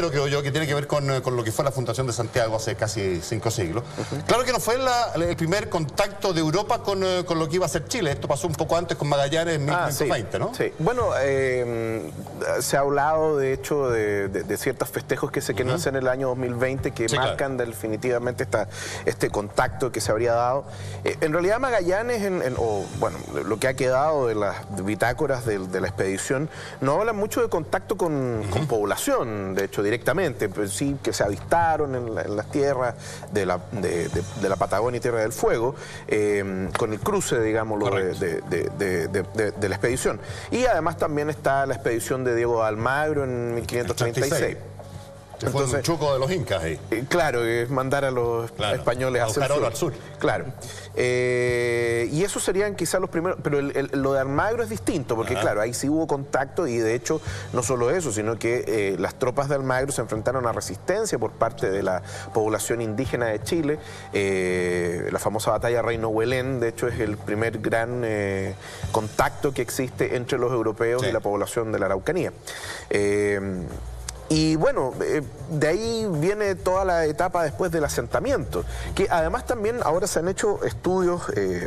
primero, creo yo, que tiene que ver con lo que fue la fundación de Santiago hace casi 5 siglos. Claro que no fue el primer contacto de Europa con lo que iba a ser Chile. Esto pasó un poco antes con Magallanes en 1520, ¿no? Sí. Bueno, se ha hablado, de hecho, de ciertos festejos que se quieren hacer en el año 2020 que marcan definitivamente este contacto que se habría dado. En realidad, Magallanes, bueno, lo que ha quedado de las bitácoras de la expedición, no hablan mucho de contacto con población, de hecho, directamente. Pues sí, que se avistaron en las tierras de la Patagonia y Tierra del Fuego, con el cruce, digámoslo, de la expedición. Y además también está la expedición de Diego de Almagro en 1536. Que fue un chuco de los incas ahí. Claro, es mandar a los españoles hacia el sur. Al sur. Claro. Y esos serían quizás los primeros, pero lo de Almagro es distinto, porque claro, ahí sí hubo contacto y de hecho no solo eso, sino que las tropas de Almagro se enfrentaron a resistencia por parte de la población indígena de Chile. La famosa batalla de Reino Huelén, de hecho, es el primer gran contacto que existe entre los europeos y la población de la Araucanía. Y bueno, de ahí viene toda la etapa después del asentamiento, que además también ahora se han hecho estudios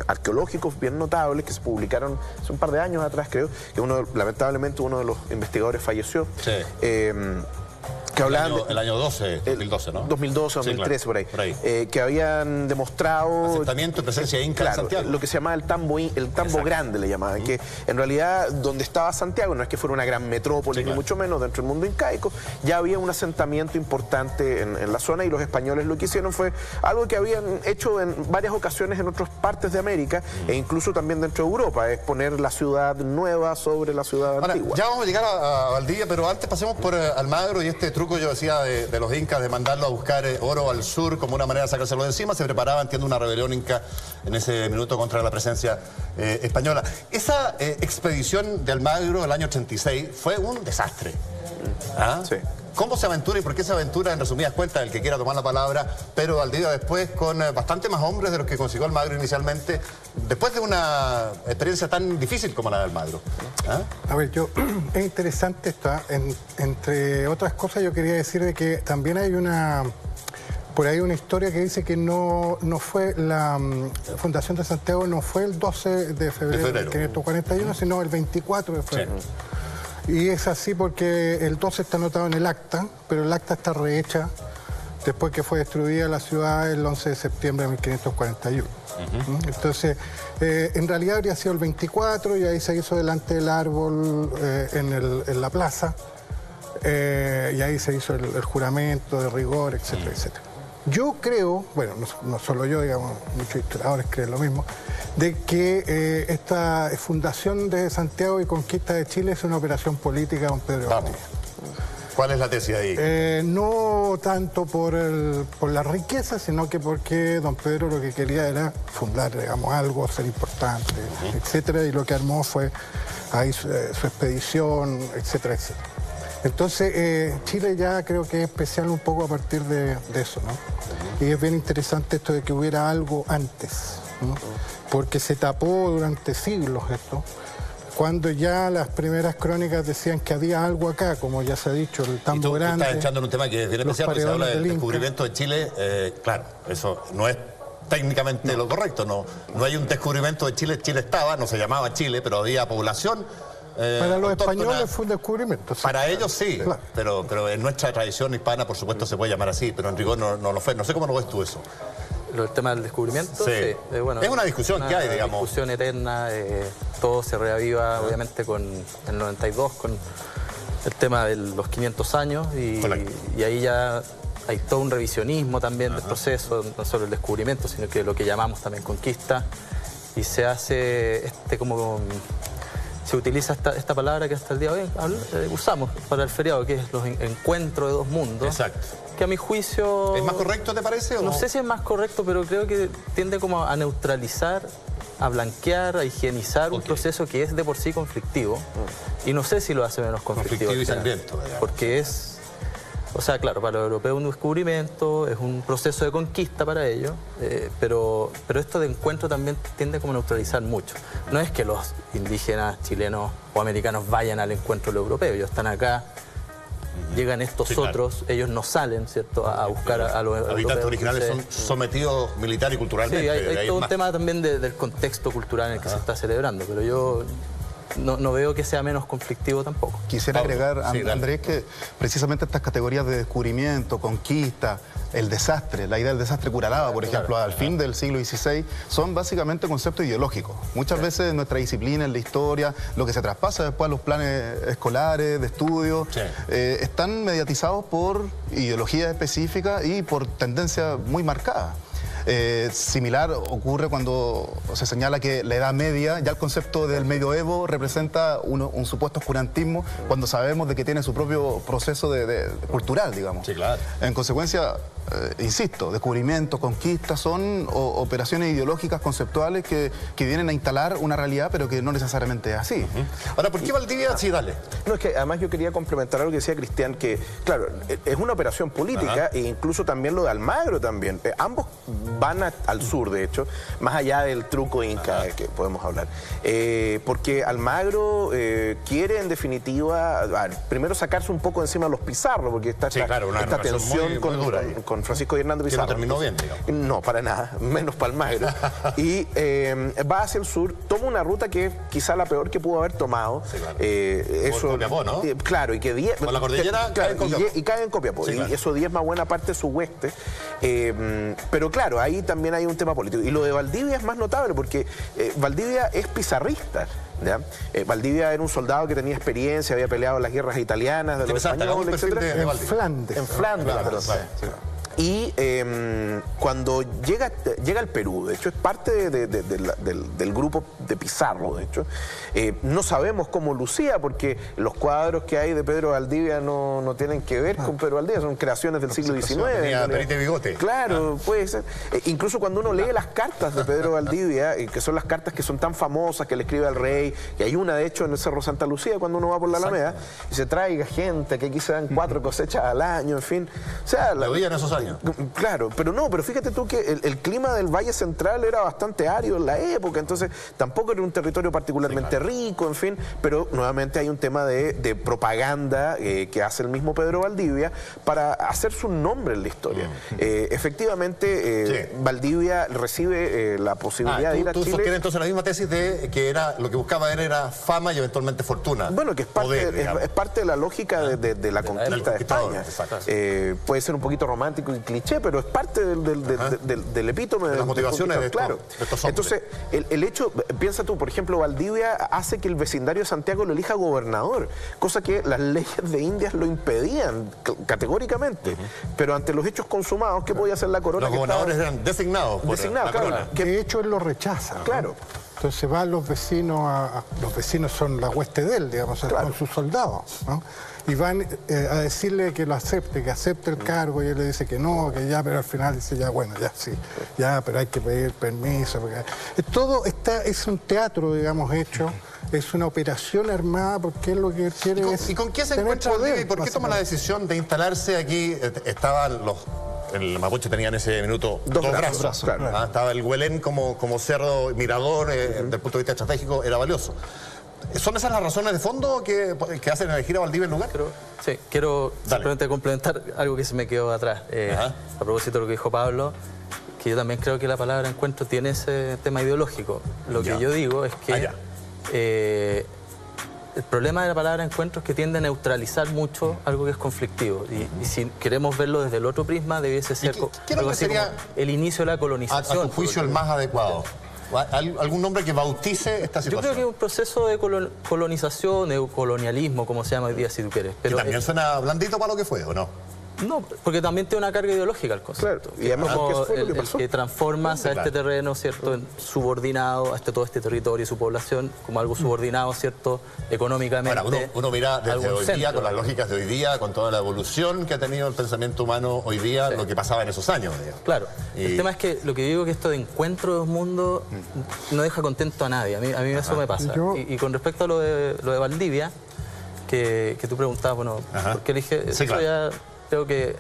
arqueológicos bien notables que se publicaron hace un par de años atrás, creo, que lamentablemente uno de los investigadores falleció. Que hablaban el año 2012, ¿no? 2012, 2013, sí, por ahí. Que habían demostrado... Asentamiento y presencia inca en Santiago. Lo que se llamaba el tambo grande, le llamaban, que en realidad donde estaba Santiago no es que fuera una gran metrópoli, ni mucho menos dentro del mundo incaico, ya había un asentamiento importante en la zona y los españoles lo que hicieron fue algo que habían hecho en varias ocasiones en otras partes de América e incluso también dentro de Europa, es poner la ciudad nueva sobre la ciudad antigua. Ya vamos a llegar a Valdivia, pero antes pasemos por Almagro y este truco, yo decía, de los incas de mandarlo a buscar oro al sur como una manera de sacárselo de encima. Se preparaba, entiendo, una rebelión inca en ese minuto contra la presencia española. Esa expedición de Almagro del año 86 fue un desastre. Sí. ¿Cómo se aventura y por qué se aventura, en resumidas cuentas, el que quiera tomar la palabra, pero Valdivia después con bastante más hombres de los que consiguió Almagro inicialmente, después de una experiencia tan difícil como la de Almagro? A ver, es interesante esto. Entre otras cosas, yo quería decir de que también hay por ahí una historia que dice que no fue la fundación de Santiago, no fue el 12 de febrero de 1541, sino el 24 de febrero. Y es así porque el 12 está anotado en el acta, pero el acta está rehecha después que fue destruida la ciudad el 11 de septiembre de 1541. Entonces, en realidad habría sido el 24 y ahí se hizo delante del árbol en la plaza y ahí se hizo el juramento de rigor, etcétera, etcétera. Yo creo, bueno, no solo yo, digamos, muchos historiadores creen lo mismo, de que esta fundación de Santiago y conquista de Chile es una operación política de don Pedro Valdivia. ¿Cuál es la tesis ahí? No tanto por la riqueza, sino que porque don Pedro lo que quería era fundar, digamos, algo, ser importante, etcétera, y lo que armó fue ahí su expedición, etcétera, etcétera. Entonces, Chile ya creo que es especial un poco a partir de eso, ¿no? Y es bien interesante esto de que hubiera algo antes, ¿no? Porque se tapó durante siglos esto, cuando ya las primeras crónicas decían que había algo acá, como ya se ha dicho, el tambo grande. Estás echando en un tema que es bien especial, porque se habla del descubrimiento de Chile. Claro, eso no es técnicamente lo correcto, no hay un descubrimiento de Chile. Chile estaba, no se llamaba Chile, pero había población. Para los españoles fue un descubrimiento. Sí. Para ellos sí, claro. pero en nuestra tradición hispana, por supuesto, se puede llamar así, pero en rigor no lo fue. No sé cómo lo ves tú eso. El tema del descubrimiento, sí. Bueno, es una discusión que hay, digamos. Una discusión eterna, todo se reaviva, obviamente, con el 92, con el tema de los 500 años, y ahí ya hay todo un revisionismo también del proceso, no solo el descubrimiento, sino que lo que llamamos también conquista, y se hace se utiliza esta palabra que hasta el día de hoy usamos para el feriado, que es los encuentros de dos mundos. Exacto. Que a mi juicio... ¿Es más correcto, te parece? No sé si es más correcto, pero creo que tiende como a neutralizar, a blanquear, a higienizar un proceso que es de por sí conflictivo. Y no sé si lo hace menos conflictivo. Conflictivo y sangriento. Porque es... O sea, claro, para los europeos un descubrimiento, es un proceso de conquista para ellos, pero esto de encuentro también tiende como a neutralizar mucho. No es que los indígenas chilenos o americanos vayan al encuentro de los europeos, ellos están acá llegan estos otros, ellos no salen, ¿cierto?, a buscar a los habitantes originales son sometidos militar y culturalmente. Sí, hay todo un tema también del contexto cultural en el que se está celebrando, pero yo no veo que sea menos conflictivo tampoco. Quisiera agregar, Andrés, que precisamente estas categorías de descubrimiento, conquista, el desastre, la idea del desastre Curalaba, por ejemplo, al fin del siglo XVI, son básicamente conceptos ideológicos. Muchas veces en nuestra disciplina, en la historia, lo que se traspasa después a los planes escolares, de estudio, están mediatizados por ideologías específicas y por tendencias muy marcadas. Similar ocurre cuando se señala que la Edad Media, ya el concepto del medioevo representa un supuesto oscurantismo, cuando sabemos de que tiene su propio proceso cultural, digamos. Sí, claro. En consecuencia, insisto, descubrimientos, conquistas son operaciones ideológicas, conceptuales que vienen a instalar una realidad, pero que no necesariamente es así. Ahora, ¿por qué Valdivia? Sí, dale. No, es que además yo quería complementar algo que decía Cristian, que claro, es una operación política e incluso también lo de Almagro también. Ambos van al sur, de hecho, más allá del truco inca que podemos hablar. Porque Almagro quiere, en definitiva, primero sacarse un poco encima a los Pizarro, porque está esta tensión con Francisco y Hernando Pizarro. Que no terminó bien, digamos. No, para nada, menos para Almagro. Y va hacia el sur, toma una ruta que es quizá la peor que pudo haber tomado. Sí, claro. Eso, por Copiapó, ¿no? Claro, y que con la cordillera cae en Copiapó. Y cae en Copiapó. Sí, claro. Y eso diezma buena parte de su oeste. Pero claro, ahí también hay un tema político. Y lo de Valdivia es más notable porque Valdivia es pizarrista. ¿Ya? Valdivia era un soldado que tenía experiencia, había peleado en las guerras italianas de los españoles, etc. En Flandes. En Flandes, perdón. Y cuando llega al Perú, de hecho es parte del grupo de Pizarro, de hecho, no sabemos cómo lucía porque los cuadros que hay de Pedro Valdivia no tienen que ver con Pedro Valdivia, son creaciones del siglo XIX. Tenía perita y bigote. Claro, puede ser. Incluso cuando uno lee las cartas de Pedro Valdivia, que son las cartas que son tan famosas que le escribe al rey, que hay una de hecho en el Cerro Santa Lucía cuando uno va por la Alameda, y se traiga gente, que aquí se dan 4 cosechas al año, en fin. O sea, lo veían esos años. Claro, pero fíjate tú que el clima del Valle Central era bastante árido en la época, entonces tampoco era un territorio particularmente rico, en fin, pero nuevamente hay un tema de propaganda que hace el mismo Pedro Valdivia para hacerse un nombre en la historia. Efectivamente, Valdivia recibe la posibilidad de ir a Chile. Tú sostienes entonces la misma tesis de que lo que buscaba era fama y eventualmente fortuna. Bueno, que es parte de la lógica de la conquista de España. Puede ser un poquito romántico y cliché, pero es parte del epítome de las motivaciones de claro. estos hombres. Entonces, el hecho, piensa tú, por ejemplo, Valdivia hace que el vecindario de Santiago lo elija gobernador, cosa que las leyes de Indias lo impedían categóricamente. Pero ante los hechos consumados, ¿qué podía hacer la corona? Los gobernadores eran designados por la corona. Que de hecho él lo rechaza. Claro. Entonces van los vecinos, los vecinos son la hueste de él, digamos, con sus soldados, ¿no? Y van a decirle que lo acepte, que acepte el cargo, y él le dice que no, que ya, pero al final dice ya, bueno, ya sí, ya, pero hay que pedir permiso. Porque... Todo es un teatro, digamos, hecho, es una operación armada, porque él lo que quiere es... ¿Y con qué se encuentra Valdivia y por qué toma la decisión de instalarse aquí? Estaban los... El mapuche tenía en ese minuto dos brazos. Claro. Estaba el Huelén como cerro mirador, desde el punto de vista estratégico, era valioso. ¿Son esas las razones de fondo que hacen elegir a Valdivia en lugar? Sí, quiero simplemente complementar algo que se me quedó atrás. A propósito de lo que dijo Pablo, que yo también creo que la palabra encuentro tiene ese tema ideológico. Lo que yo digo es que el problema de la palabra encuentro es que tiende a neutralizar mucho algo que es conflictivo. Y si queremos verlo desde el otro prisma, debiese ser algo así como el inicio de la colonización. A tu juicio, el más adecuado. ¿Algún nombre que bautice esta situación? Yo creo que es un proceso de colonización, de colonialismo, como se llama hoy día, si tú quieres. Pero también suena blandito para lo que fue, ¿o no? No, porque también tiene una carga ideológica el concepto. Claro. Y además como el que transformas a este terreno, ¿cierto?, en subordinado a todo este territorio y su población como algo subordinado, ¿cierto?, económicamente. Ahora, uno mira desde hoy día, con las lógicas de hoy día, con toda la evolución que ha tenido el pensamiento humano hoy día, lo que pasaba en esos años. Digamos. Claro. El tema es que lo que digo es que esto de encuentro de dos mundos no deja contento a nadie. A mí eso me pasa. Y con respecto a lo de Valdivia, que tú preguntabas, bueno, ¿por qué elige? Sí, eso ya... Creo que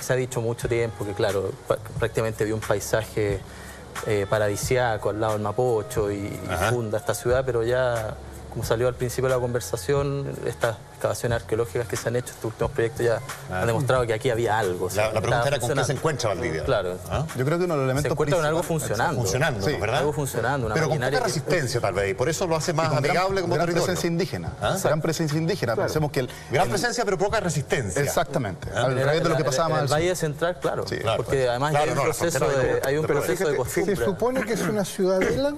se ha dicho mucho tiempo que, claro, prácticamente vio un paisaje paradisíaco al lado del Mapocho y funda esta ciudad, pero ya, como salió al principio de la conversación, estas excavaciones arqueológicas que se han hecho, estos últimos proyectos ya han demostrado que aquí había algo. La pregunta era con qué se encuentra Valdivia. Claro. Yo creo que uno de los elementos se encuentra con algo funcionando. Funcionando, sí, ¿verdad? Algo funcionando, una pero con maquinaria poca resistencia tal vez, y por eso lo hace más amigable como gran territorio. presencia indígena. Gran presencia indígena. Claro. Pensemos que gran presencia, pero poca resistencia. Exactamente. Al revés de lo que pasaba más en el Valle Central, claro. Sí, claro, porque además claro, hay un proceso de costumbre. Se supone que es una ciudadela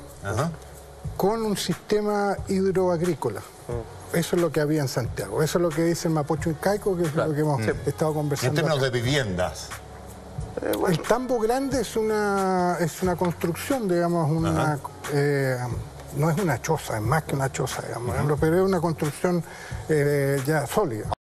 con un sistema hidroagrícola. Eso es lo que había en Santiago. Eso es lo que dice el Mapocho Incaico, que es lo que hemos estado conversando. Y en términos acá. de viviendas. El Tambo Grande es una construcción, digamos, no es una choza, es más que una choza, digamos, pero es una construcción ya sólida.